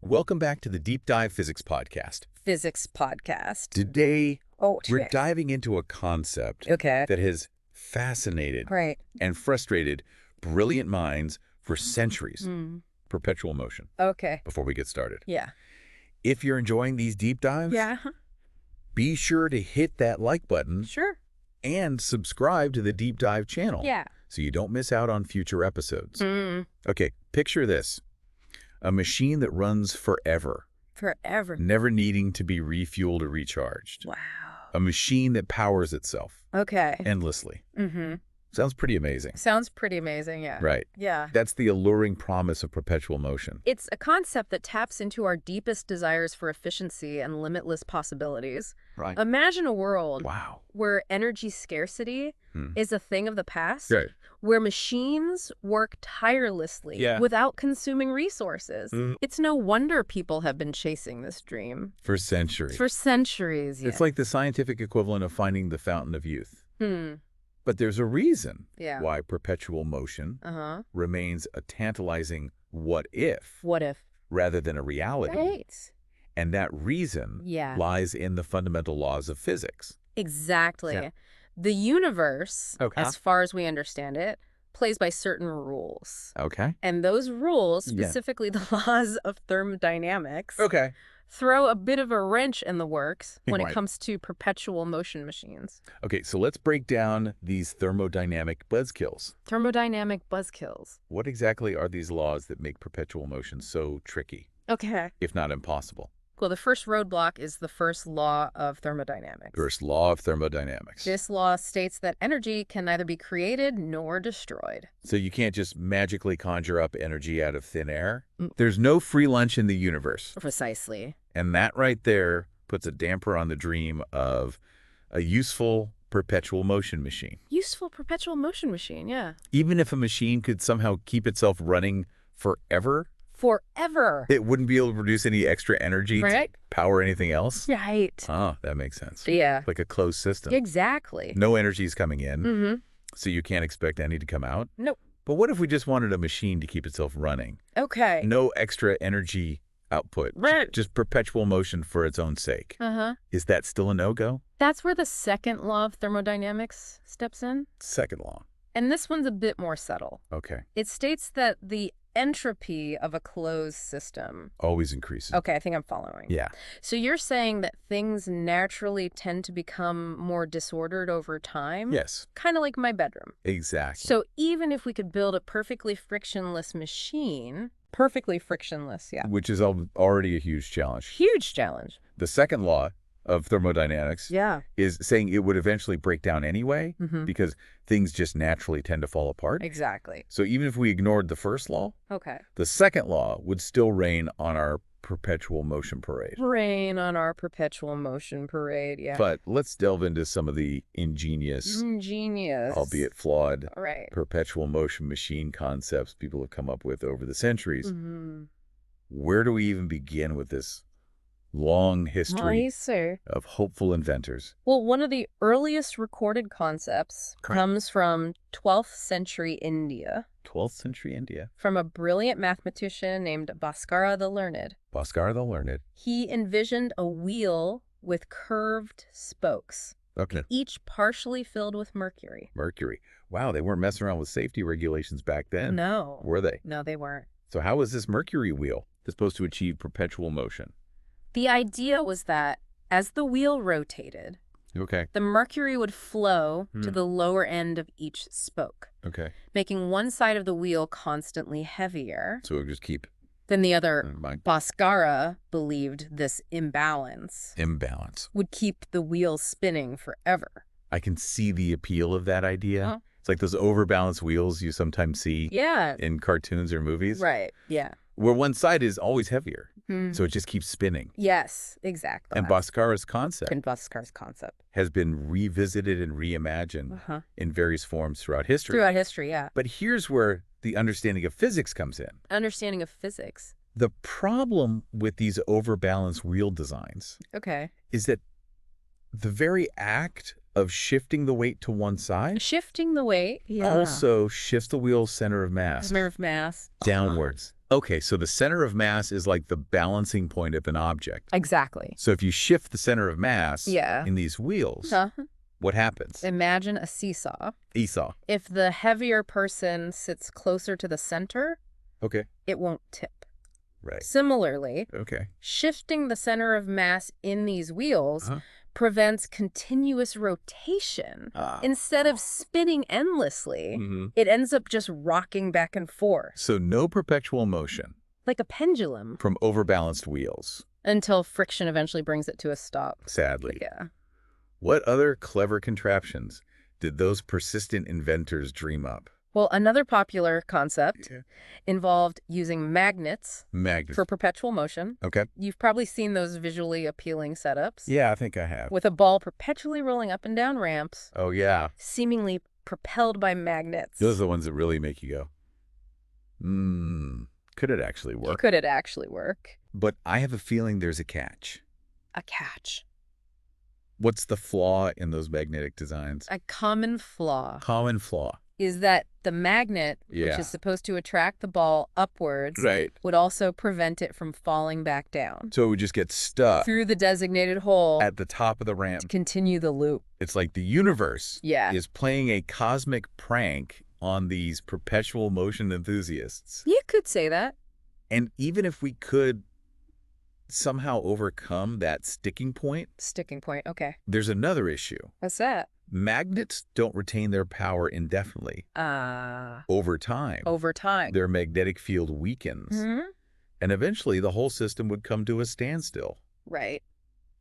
Welcome back to the Deep Dive Physics Podcast. Physics podcast. Today, We're we're diving into a concept Okay. that has fascinated Right. and frustrated brilliant minds for centuries. Mm. Perpetual motion. Okay. Before we get started, Yeah. if you're enjoying these deep dives, Yeah. be sure to hit that like button Sure. and subscribe to the Deep Dive channel Yeah. so you don't miss out on future episodes. Mm. Okay, picture this. A machine that runs forever, Forever. never needing to be refueled or recharged. Wow. A machine that powers itself Okay. endlessly. Mm-hmm. Sounds pretty amazing. Sounds pretty amazing, yeah. Right. Yeah. That's the alluring promise of perpetual motion. It's a concept that taps into our deepest desires for efficiency and limitless possibilities. Right. Imagine a world Wow. where energy scarcity is a thing of the past, Right. where machines work tirelessly Yeah. without consuming resources. Mm. It's no wonder people have been chasing this dream For centuries. for centuries. Yeah. It's like the scientific equivalent of finding the fountain of youth. Hmm. But there's a reason Yeah. why perpetual motion Uh-huh. remains a tantalizing what if What if? rather than a reality. Right. And that reason Yeah. lies in the fundamental laws of physics. Exactly. Yeah. The universe, Okay. as far as we understand it, plays by certain rules. Okay. And those rules, Yeah. specifically the laws of thermodynamics, Okay. throw a bit of a wrench in the works when Right. it comes to perpetual motion machines. Okay, so let's break down these thermodynamic buzzkills. Thermodynamic buzzkills. What exactly are these laws that make perpetual motion so tricky, Okay. if not impossible? Well, the first roadblock is the first law of thermodynamics. First law of thermodynamics. This law states that energy can neither be created nor destroyed. So you can't just magically conjure up energy out of thin air? Mm. There's no free lunch in the universe. Precisely. And that right there puts a damper on the dream of a useful perpetual motion machine. Useful perpetual motion machine, yeah. Even if a machine could somehow keep itself running forever, Forever. it wouldn't be able to produce any extra energy Right. to power anything else? Right. Ah, that makes sense. Yeah. Like a closed system. Exactly. No energy is coming in, Mm-hmm. so you can't expect any to come out. Nope. But what if we just wanted a machine to keep itself running? Okay. No extra energy output. Right. Just perpetual motion for its own sake. Uh-huh. Is that still a no-go? That's where the second law of thermodynamics steps in. Second law. And this one's a bit more subtle. Okay. It states that the entropy of a closed system. Always increases. Okay, I think I'm following. Yeah. So you're saying that things naturally tend to become more disordered over time? Yes, Kind of like my bedroom. exactly. So even if we could build a perfectly frictionless machine, perfectly frictionless, yeah. Which is already a huge challenge. Huge challenge. The second law of thermodynamics Yeah. is saying it would eventually break down anyway Mm-hmm. because things just naturally tend to fall apart. Exactly. So even if we ignored the first law, Okay. the second law would still reign on our perpetual motion parade. Rain on our perpetual motion parade, yeah. But let's delve into some of the ingenious, Ingenious. albeit flawed, Right. perpetual motion machine concepts people have come up with over the centuries. Mm-hmm. Where do we even begin with this long history Nice, sir. of hopeful inventors? Well, one of the earliest recorded concepts Correct. comes from 12th century India, 12th century India. from a brilliant mathematician named Bhaskar the Learned. Bhaskar the Learned. He envisioned a wheel with curved spokes, Okay. each partially filled with mercury. Mercury. Wow, they weren't messing around with safety regulations back then. No. Were they? No, they weren't. So how is this mercury wheel supposed to achieve perpetual motion? The idea was that as the wheel rotated, Okay. the mercury would flow to Hmm. the lower end of each spoke, Okay. making one side of the wheel constantly heavier So we'll just keep than the other. in mind Bhaskara believed this imbalance imbalance. would keep the wheel spinning forever. I can see the appeal of that idea. Uh-huh. It's like those overbalanced wheels you sometimes see Yeah. in cartoons or movies, Right. Yeah. where one side is always heavier, Hmm. so it just keeps spinning. Yes, exactly. And Bhaskara's concept Bhaskar's concept. has been revisited and reimagined Uh-huh. in various forms throughout history. Throughout history, yeah. But here's where the understanding of physics comes in. Understanding of physics. The problem with these overbalanced wheel designs Okay. is that the very act of shifting the weight to one side Shifting the weight. also shifts the wheel's center of mass Center of mass. downwards Okay, so the center of mass is like the balancing point of an object. Exactly. So if you shift the center of mass Yeah. in these wheels, Huh? what happens? Imagine a seesaw. Esau. If the heavier person sits closer to the center, Okay. it won't tip. Right. Similarly, Okay. shifting the center of mass in these wheels Uh-huh. prevents continuous rotation. Ah. Instead of spinning endlessly, Mm-hmm. it ends up just rocking back and forth, So no perpetual motion like a pendulum, from overbalanced wheels, until friction eventually brings it to a stop. sadly. Yeah. What other clever contraptions did those persistent inventors dream up? Well, another popular concept Yeah. involved using magnets Magnets. for perpetual motion. Okay. You've probably seen those visually appealing setups. Yeah, I think I have. With a ball perpetually rolling up and down ramps, Oh, yeah. seemingly propelled by magnets. Those are the ones that really make you go, could it actually work? Could it actually work? But I have a feeling there's a catch. A catch. What's the flaw in those magnetic designs? A common flaw Common flaw. is that the magnet, which Yeah. is supposed to attract the ball upwards, Right. would also prevent it from falling back down So it would just get stuck through the designated hole at the top of the to ramp. continue the loop. It's like the universe Yeah. is playing a cosmic prank on these perpetual motion enthusiasts. You could say that. And even if we could somehow overcome that sticking point, Sticking point. Okay. there's another issue. What's that? Magnets don't retain their power indefinitely. Over time, Over time. their magnetic field weakens, Mhm. and eventually the whole system would come to a standstill. Right.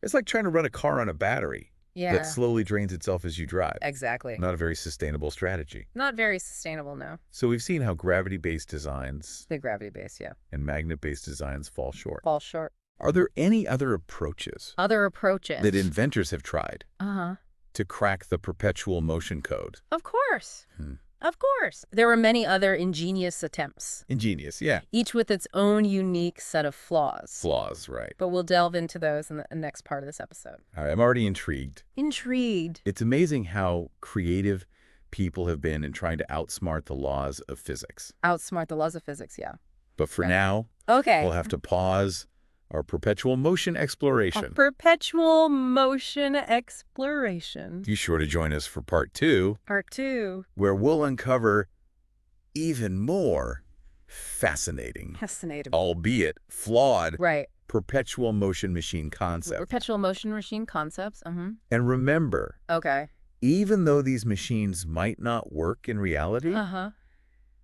It's like trying to run a car on a battery Yeah. that slowly drains itself as you drive. Exactly. Not a very sustainable strategy. Not very sustainable, no. So we've seen how gravity-based designs The gravity base, yeah. and magnet-based designs fall short. Fall short. Are there any other approaches Other approaches. that inventors have tried Uh-huh. to crack the perpetual motion code? Of course. Hmm. Of course. There were many other ingenious attempts, Ingenious, yeah. each with its own unique set of flaws. Flaws, right. But we'll delve into those in the next part of this episode. All right, I'm already intrigued. Intrigued. It's amazing how creative people have been in trying to outsmart the laws of physics. Outsmart the laws of physics, yeah. But for Right. now, Okay. we'll have to pause our perpetual motion A exploration. perpetual motion exploration. Be sure to join us for part 2, Part 2. where we'll uncover even more fascinating, Fascinating. albeit flawed, Right. perpetual motion machine concept. Perpetual motion machine concepts. And remember, Okay. even though these machines might not work in reality, Uh-huh.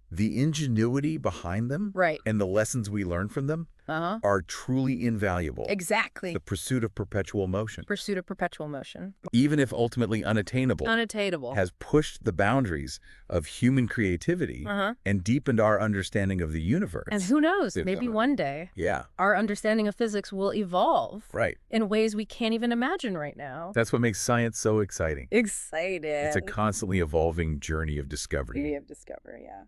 the ingenuity behind them Right. and the lessons we learn from them Uh-huh. are truly invaluable. Exactly. The pursuit of perpetual motion, Pursuit of perpetual motion. even if ultimately unattainable, Unattainable. has pushed the boundaries of human creativity Uh-huh. and deepened our understanding of the universe. And who knows, If maybe ever. one day Yeah, our understanding of physics will evolve right. in ways we can't even imagine right now. That's what makes science so exciting. Excited. It's a constantly evolving journey of discovery. beauty of discovery, yeah.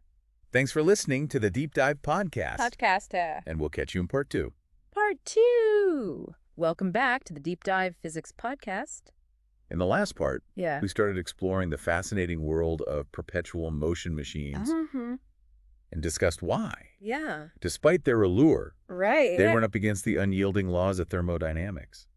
Thanks for listening to the Deep Dive Podcast. Podcast. And we'll catch you in part 2. Part 2. Welcome back to the Deep Dive Physics Podcast. In the last part, Yeah. we started exploring the fascinating world of perpetual motion machines Mm-hmm. and discussed why, Yeah. despite their allure, Right. they run up against the unyielding laws of thermodynamics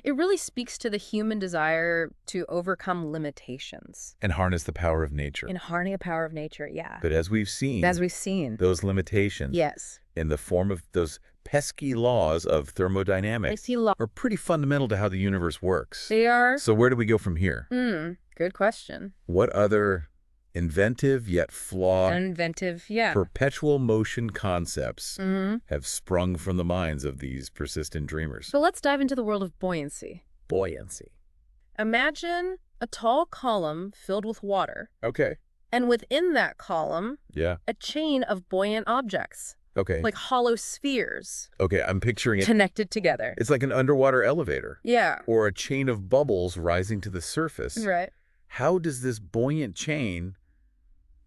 It really speaks to the human desire to overcome limitations and harness the power of nature. and harness the power of nature, yeah. But as we've seen, those limitations Yes. in the form of those pesky laws of I thermodynamics see are pretty fundamental to how the universe works. They are. So where do we go from here? Good question. What other inventive yet flawed Inventive, yeah. perpetual motion concepts Mm-hmm. have sprung from the minds of these persistent dreamers? So let's dive into the world of buoyancy. Buoyancy. Imagine a tall column filled with water, Okay. and within that column, Yeah. a chain of buoyant objects, Okay. like hollow spheres, Okay, I'm picturing it. connected together. It's like an underwater elevator Yeah. or a chain of bubbles rising to the surface. Right. How does this buoyant chain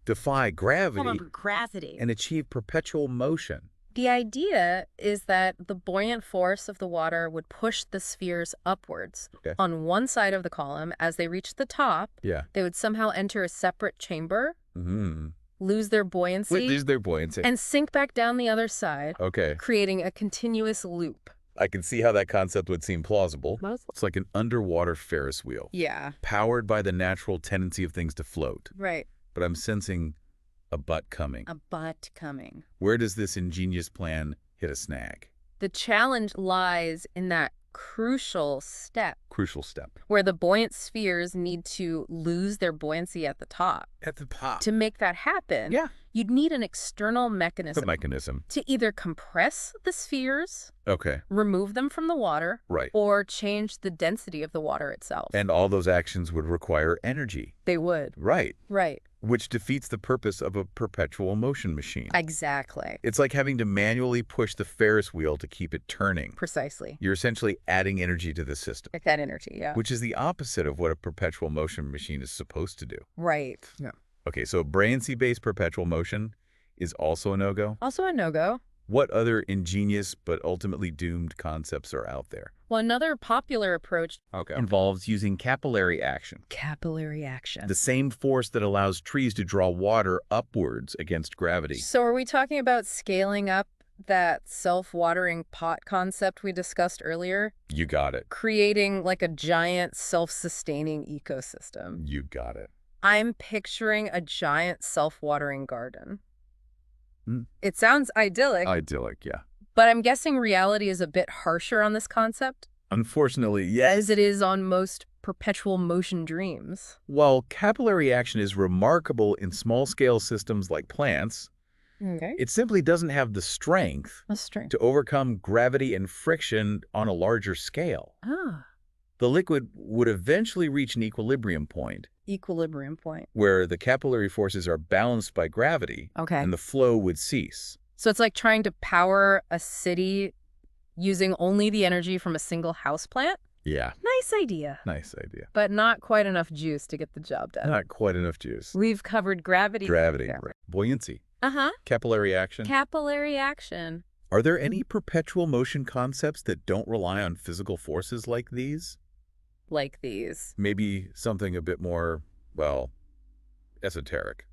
defy gravity and achieve perpetual motion? The idea is that the buoyant force of the water would push the spheres upwards. Okay. On one side of the column. As they reached the top, Yeah. they would somehow enter a separate chamber, Mm-hmm. lose their Wait, buoyancy, there's their buoyancy. and sink back down the other side, Okay. creating a continuous loop. I can see how that concept would seem plausible. It's like an underwater Ferris wheel, Yeah. powered by the natural tendency of things to float. Right. But I'm sensing a but coming. A but coming. Where does this ingenious plan hit a snag? The challenge lies in that crucial step Crucial step. where the buoyant spheres need to lose their buoyancy at the top. At the top. To make that happen, Yeah. you'd need an external The mechanism mechanism. to either compress the spheres, Okay. remove them from the water, Right. or change the density of the water itself. And all those actions would require energy. They would. Right. Right. Which defeats the purpose of a perpetual motion machine. Exactly. It's like having to manually push the Ferris wheel to keep it turning. Precisely. You're essentially adding energy to the system, Like that energy, yeah. which is the opposite of what a perpetual motion machine is supposed to do. Right. Yeah. Okay, so buoyancy-based perpetual motion is also a no-go. Also a no-go. What other ingenious but ultimately doomed concepts are out there? Well, another popular approach Involves using capillary action, capillary action. the same force that allows trees to draw water upwards against gravity. So are we talking about scaling up that self-watering pot concept we discussed earlier? You got it. Creating like a giant self-sustaining ecosystem. You got it. I'm picturing a giant self-watering garden. Hmm. It sounds idyllic, Idyllic, yeah. but I'm guessing reality is a bit harsher on this concept, Unfortunately, yes. as it is on most perpetual motion dreams. While capillary action is remarkable in small-scale systems like plants, Okay. it simply doesn't have the strength That's true. to overcome gravity and friction on a larger scale. Ah, The liquid would eventually reach an equilibrium point equilibrium point. where the capillary forces are balanced by gravity Okay. and the flow would cease. So it's like trying to power a city using only the energy from a single houseplant? Yeah, Nice idea. nice idea. But not quite enough juice to get the job done. Not quite enough juice. We've covered gravity. Gravity, Yeah. right. Buoyancy, Uh-huh. capillary action. Capillary action. Are there any perpetual motion concepts that don't rely on physical forces like these? Like these. Maybe something a bit more, well, esoteric.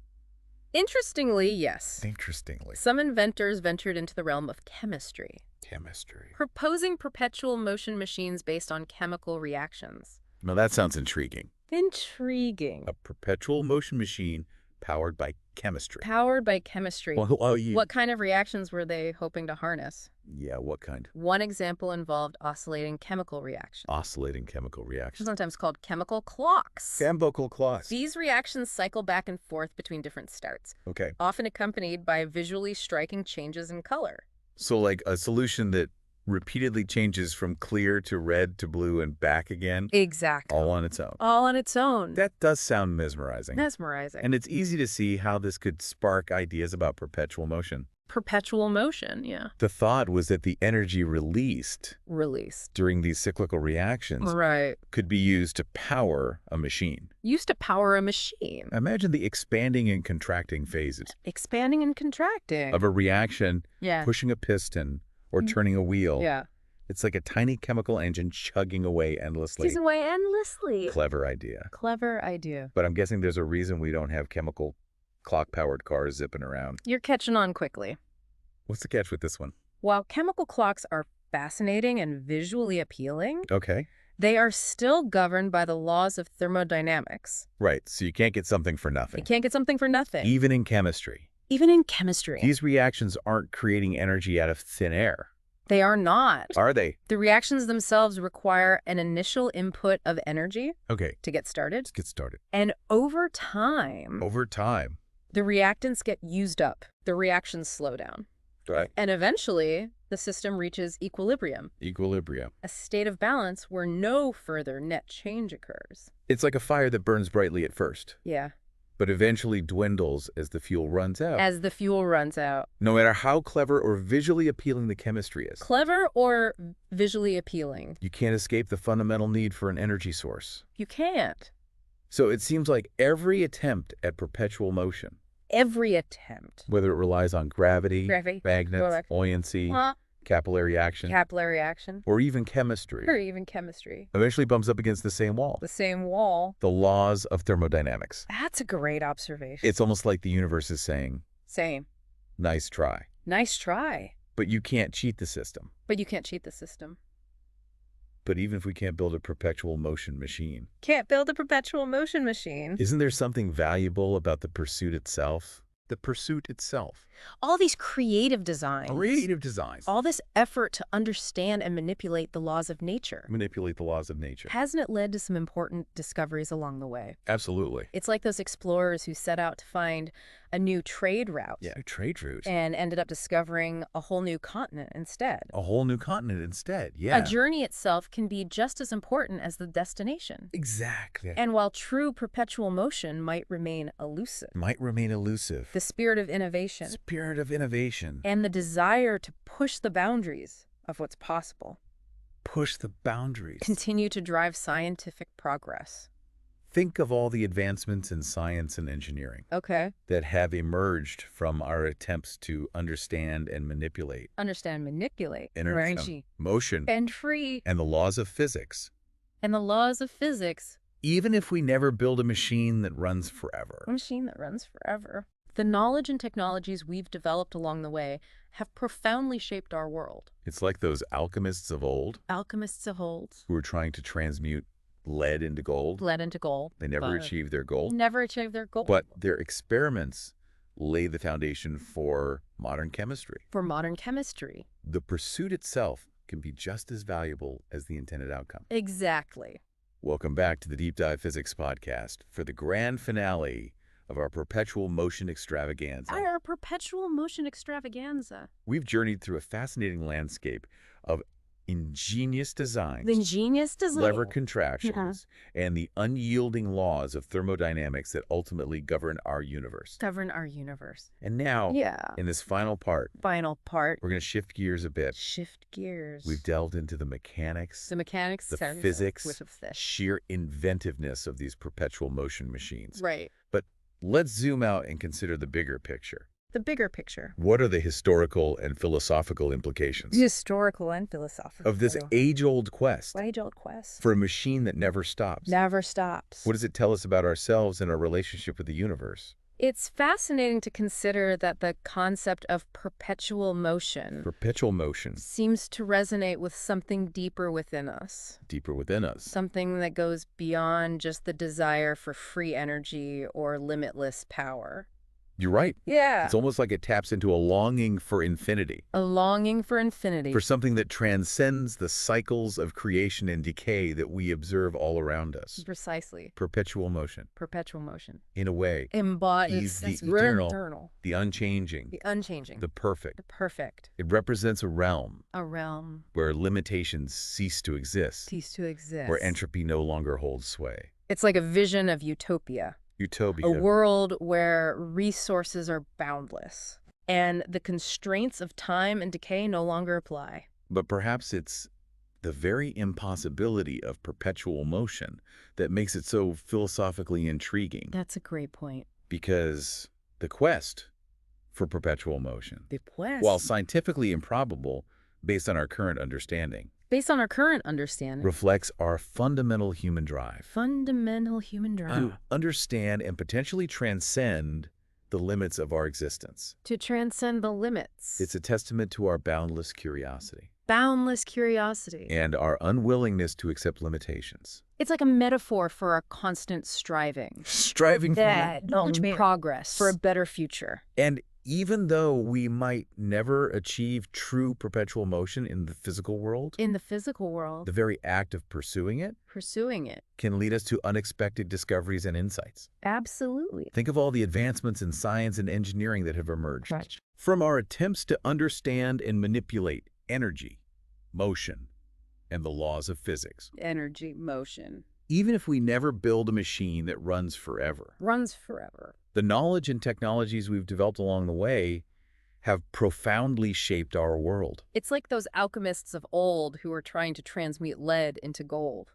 Interestingly, yes. Interestingly. Some inventors ventured into the realm of chemistry, Chemistry. proposing perpetual motion machines based on chemical reactions. Now that sounds intriguing. Intriguing. A perpetual motion machine powered by chemistry. Powered by chemistry. Yeah. What kind of reactions were they hoping to harness? Yeah, what kind? One example involved oscillating chemical reactions, Oscillating chemical reactions. sometimes called chemical clocks. Chemical clocks. These reactions cycle back and forth between different starts, Okay. often accompanied by visually striking changes in color. So like a solution that repeatedly changes from clear to red to blue and back again, Exactly. all on its own. All on its own. That does sound mesmerizing. Mesmerizing. And it's easy to see how this could spark ideas about perpetual motion. Perpetual motion, yeah. The thought was that the energy released Released. during these cyclical reactions Right. could be used to power a machine. Used to power a machine. Imagine the expanding and contracting phases Expanding and contracting. of a reaction, Yeah. pushing a piston or turning a wheel. Yeah. It's like a tiny chemical engine chugging away endlessly. Season away endlessly. Clever idea. Clever idea. But I'm guessing there's a reason we don't have chemical clock-powered cars zipping around. You're catching on quickly. What's the catch with this one? While chemical clocks are fascinating and visually appealing, Okay. they are still governed by the laws of thermodynamics. Right, so you can't get something for You nothing. can't get something for nothing. Even in chemistry. Even in chemistry. These reactions aren't creating energy out of thin air, They are not. are they? The reactions themselves require an initial input of energy Okay, to get started. let's get started. And over time, Over time. the reactants get used up. The reactions slow down. Right. And eventually, the system reaches equilibrium, Equilibrium. a state of balance where no further net change occurs. It's like a fire that burns brightly at first, Yeah. but eventually dwindles as the fuel runs out. As the fuel runs out. No matter how clever or visually appealing the chemistry is, Clever or visually appealing? you can't escape the fundamental need for an energy source. You can't. So it seems like every attempt at perpetual motion, Every attempt. whether it relies on gravity, Gravity, magnets, correct. buoyancy, capillary action, capillary action, or even chemistry, or even chemistry. eventually bumps up against the same wall. The same wall. The laws of thermodynamics. That's a great observation. It's almost like the universe is saying, Same. nice try. Nice try. But you can't cheat the system. But you can't cheat the system. But even if we can't build a perpetual motion machine, Can't build a perpetual motion machine. isn't there something valuable about the pursuit itself? The pursuit itself. All these creative designs. Creative designs. All this effort to understand and manipulate the laws of nature. Manipulate the laws of nature. Hasn't it led to some important discoveries along the way? Absolutely. It's like those explorers who set out to find a new trade route. Yeah, trade route. And ended up discovering a whole new continent instead. A whole new continent instead, yeah. A journey itself can be just as important as the destination. Exactly. And while true perpetual motion might remain elusive, The spirit of innovation spirit of innovation. and the desire to push the boundaries of what's possible Push the boundaries. continue to drive scientific progress. Think of all the advancements in science and engineering Okay. that have emerged from our attempts to understand and manipulate Understand, manipulate, energy, motion, and free, and the laws of physics. and the laws of physics. Even if we never build a machine that runs forever. A machine that runs forever. The knowledge and technologies we've developed along the way have profoundly shaped our world. It's like those alchemists of old Alchemists of old who were trying to transmute lead into gold. led into gold. They never but achieved their goal. Never achieved their goal. But their experiments laid the foundation for modern chemistry. For modern chemistry. The pursuit itself can be just as valuable as the intended outcome. Exactly. Welcome back to the Deep Dive Physics Podcast for the grand finale of our perpetual motion extravaganza. Our perpetual motion extravaganza. We've journeyed through a fascinating landscape of ingenious designs, The ingenious design. clever contractions, and the unyielding laws of thermodynamics that ultimately govern our universe. Govern our universe. And now, Yeah. in this final part, Final part. we're going to shift gears a bit. Shift gears. We've delved into the mechanics, the mechanics, the sorry, physics, with this. sheer inventiveness of these perpetual motion machines. Right. But let's zoom out and consider the bigger picture. The bigger picture. What are the historical and philosophical implications Historical and philosophical. of this age-old quest age-old quest. for a machine that never stops? Never stops. What does it tell us about ourselves and our relationship with the universe? It's fascinating to consider that the concept of perpetual motion Perpetual motion, seems to resonate with something deeper within us. deeper within us. Something that goes beyond just the desire for free energy or limitless power. You're right. Yeah. It's almost like it taps into a longing for infinity, A longing for infinity. for something that transcends the cycles of creation and decay that we observe all around us. Precisely. Perpetual motion, Perpetual motion. in a way, Embodies is the that's eternal, the unchanging, the unchanging, the perfect. the perfect. It represents a realm A realm where limitations cease to exist, cease to exist. where entropy no longer holds sway. It's like a vision of utopia. Utopia. A world where resources are boundless and the constraints of time and decay no longer apply. But perhaps it's the very impossibility of perpetual motion that makes it so philosophically intriguing. That's a great point. Because the quest for perpetual motion, The quest. while scientifically improbable based on our current understanding, based on our current understanding, reflects our fundamental human drive fundamental human drive to understand and potentially transcend the limits of our existence. to transcend the limits. It's a testament to our boundless curiosity boundless curiosity. and our unwillingness to accept limitations. It's like a metaphor for our constant striving. Striving Progress for a better future. And even though we might never achieve true perpetual motion in the physical world, In the physical world, the very act of pursuing it pursuing it. can lead us to unexpected discoveries and insights. Absolutely. Think of all the advancements in science and engineering that have emerged Right. from our attempts to understand and manipulate energy, motion, and the laws of physics. Energy, motion. Even if we never build a machine that runs forever, Runs forever. the knowledge and technologies we've developed along the way have profoundly shaped our world. It's like those alchemists of old who were trying to transmute lead into gold.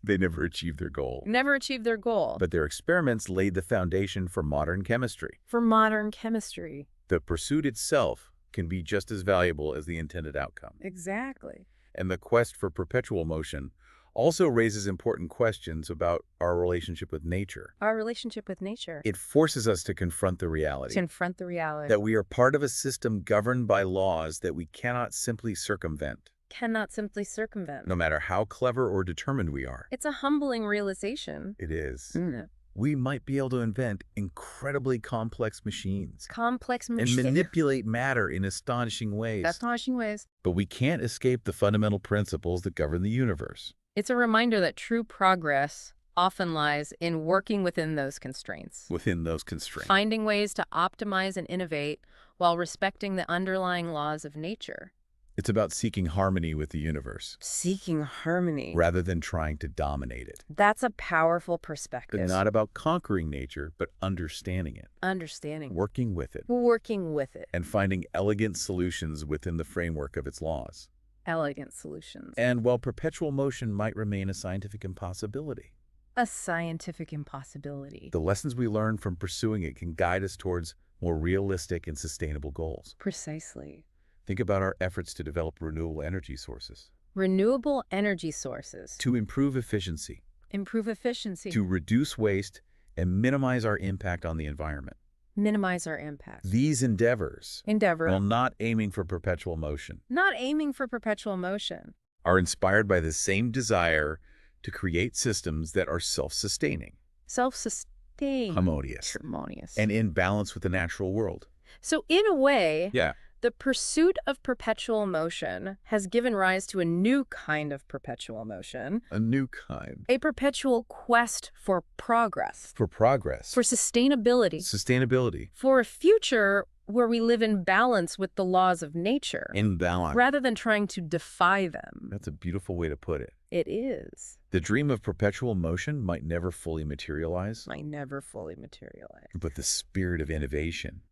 They never achieved their goal, Never achieved their goal. but their experiments laid the foundation for modern chemistry. For modern chemistry. The pursuit itself can be just as valuable as the intended outcome. Exactly. And the quest for perpetual motion also raises important questions about our relationship with nature. Our relationship with nature. It forces us to confront the reality Confront the reality. that we are part of a system governed by laws that we cannot simply circumvent, Cannot simply circumvent. no matter how clever or determined we are. It's a humbling realization. It is. Mm. We might be able to invent incredibly complex machines Complex and machine. manipulate matter in astonishing ways. Astonishing ways. But we can't escape the fundamental principles that govern the universe. It's a reminder that true progress often lies in working within those constraints. Within those constraints. Finding ways to optimize and innovate while respecting the underlying laws of nature. It's about seeking harmony with the universe, Seeking harmony. rather than trying to dominate it. That's a powerful perspective. Not about conquering nature, but understanding it, Understanding. working with it, Working with it. and finding elegant solutions within the framework of its laws. Elegant solutions. And while perpetual motion might remain a scientific impossibility, A scientific impossibility. the lessons we learn from pursuing it can guide us towards more realistic and sustainable goals. Precisely. Think about our efforts to develop renewable energy sources, Renewable energy sources. to improve efficiency, Improve efficiency. to reduce waste, and minimize our impact on the environment. Minimize our impact. These endeavors, Endeavor. while not aiming for perpetual motion, Not aiming for perpetual motion. are inspired by the same desire to create systems that are self-sustaining, Self-sustained. harmonious, Harmonious. and in balance with the natural world. So in a way, Yeah, the pursuit of perpetual motion has given rise to a new kind of perpetual motion, a new kind. a perpetual quest for progress, For progress, for sustainability, sustainability, for a future where we live in balance with the laws of nature, in balance. rather than trying to defy them. That's a beautiful way to put it. It is. The dream of perpetual motion might never fully materialize, Might never fully materialize. but the spirit of innovation,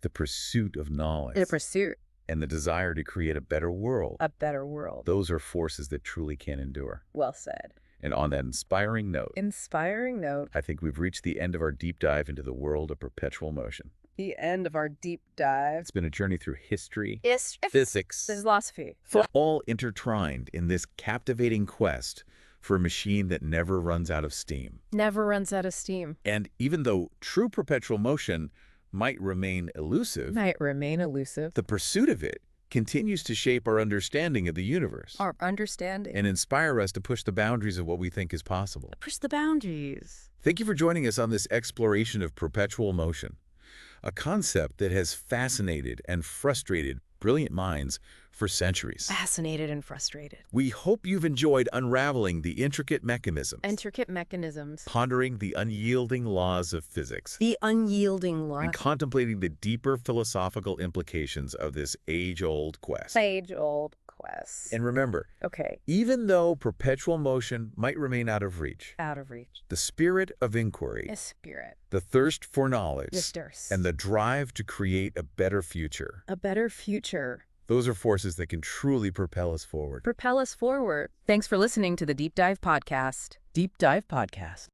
the pursuit of knowledge, The pursuit, and the desire to create a better world, a better world. those are forces that truly can endure. Well said. And on that inspiring note, Inspiring note. I think we've reached the end of our deep dive into the world of perpetual motion. The end of our deep dive. It's been a journey through history, Is physics, philosophy. all intertwined in this captivating quest for a machine that never runs out of steam. Never runs out of steam. And even though true perpetual motion might remain elusive, Might remain elusive. the pursuit of it continues to shape our understanding of the universe Our understanding. and inspire us to push the boundaries of what we think is possible. Push the boundaries. Thank you for joining us on this exploration of perpetual motion, a concept that has fascinated and frustrated brilliant minds for centuries. Fascinated and frustrated. We hope you've enjoyed unraveling the intricate mechanisms, Intricate mechanisms. pondering the unyielding laws of physics, The unyielding law. and contemplating the deeper philosophical implications of this age-old quest. Age-old quest. And remember, Okay. even though perpetual motion might remain out of reach, Out of reach. the spirit of inquiry, A spirit. the thirst for knowledge, Sisters. and the drive to create a better future, A better future. those are forces that can truly propel us forward. Propel us forward. Thanks for listening to the Deep Dive Podcast. Deep Dive Podcast.